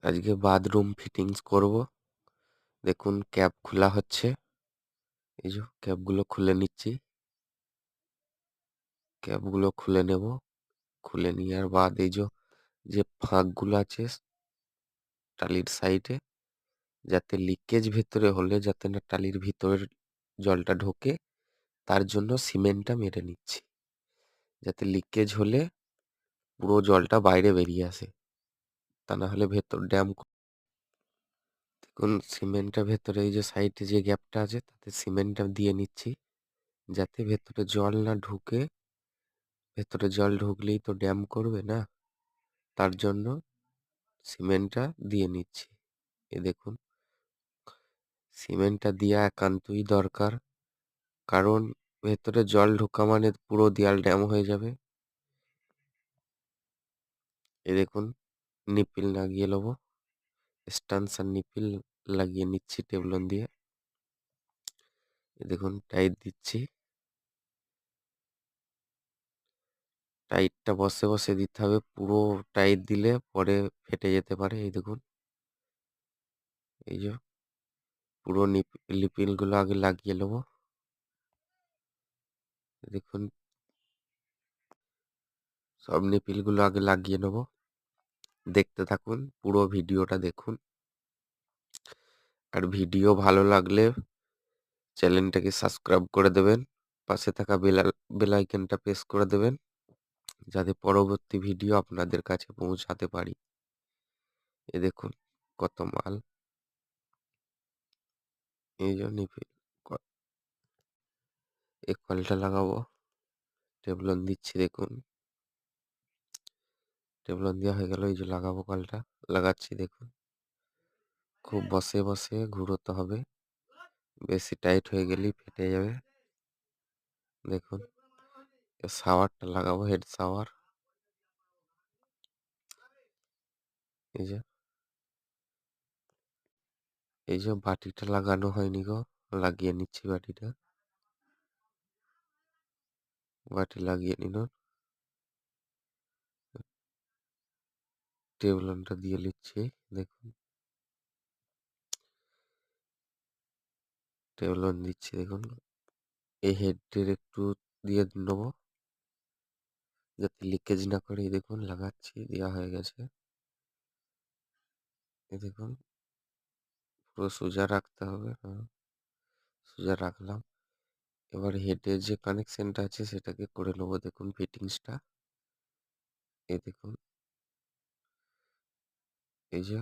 আজকে bathroom fittings করব। দেখুন ক্যাপ খোলা হচ্ছে। এই যে ক্যাপগুলো খুলে নিচ্ছি। ক্যাপগুলো খুলে নেব। খুলে নেওয়ার বাদ এই যে ফাঁকগুলো আছে টালির সাইডে, যাতে লিকেজ ভেতরে হলে যাতে না টালির ভিতরের জলটা ঢোকে, তার জন্য সিমেন্টটা মেরে নিচ্ছি। যাতে লিকেজ হলে পুরো জলটা বাইরে বেরিয়ে আসে, তা না হলে ভেতর ড্যাম। দেখুন সিমেন্টটা ভেতরে এই যে সাইডে যে গ্যাপটা আছে তাতে সিমেন্টটা দিয়ে নিচ্ছি, যাতে ভেতরে জল না ঢুকে। ভেতরে জল ঢুকলেই তো ড্যাম করবে না, তার জন্য সিমেন্টটা দিয়ে নিচ্ছি। এ দেখুন সিমেন্টটা দেওয়া একান্তই দরকার, কারণ ভেতরে জল ঢোকা মানে পুরো দেয়াল ড্যাম হয়ে যাবে। এ দেখুন নিপিল লাগিয়ে নেবো, স্টানসার নিপিল লাগিয়ে নিচ্ছি টেবলন দিয়ে। এ দেখুন টাইট দিচ্ছি। টাইটটা বসে বসে দিতে হবে, পুরো টাইট দিলে পরে ফেটে যেতে পারে। এই দেখুন এই যে পুরো লিপিলগুলো আগে লাগিয়ে নেবো। দেখুন সব নিপিলগুলো আগে লাগিয়ে নেবো। দেখতে থাকুন, পুরো ভিডিওটা দেখুন। আর ভিডিও ভালো লাগলে চ্যানেলটাকে সাবস্ক্রাইব করে দেবেন, পাশে থাকা বেল আইকনটা প্রেস করে দেবেন, যাতে পরবর্তী ভিডিও আপনাদের কাছে পৌঁছাতে পারি। এ দেখুন কত মাল। এই যে নিপিল এই কলটা লাগাবো, টেবলন দিচ্ছি। দেখুন টেবলন দেওয়া হয়ে গেল, এই যে লাগাবো কলটা লাগাচ্ছি। দেখুন খুব বসে বসে ঘুরোতে হবে, বেশি টাইট হয়ে গেলেই ফেটে যাবে। দেখুন শাওয়ারটা লাগাবো, হেড শাওয়ার। এই যে বাটিটা লাগানো হয়নি গো, লাগিয়ে নিচ্ছি বাটিটা। বাটি লাগিয়ে নিল, টেবলনটা দিয়ে নিচ্ছি। দেখুন টেবলন দিচ্ছি। দেখুন এই হেডটির একটু দিয়ে নেবো, যাতে লিকেজ না করে। দেখুন লাগাচ্ছি, দেওয়া হয়ে গেছে। এই দেখুন পুরো সোজা রাখতে হবে। হ্যাঁ সোজা রাখলাম। এবার হেডের যে কানেকশনটা আছে সেটাকে করে নেবো। দেখুন ফিটিংসটা এই দেখুন, এই যে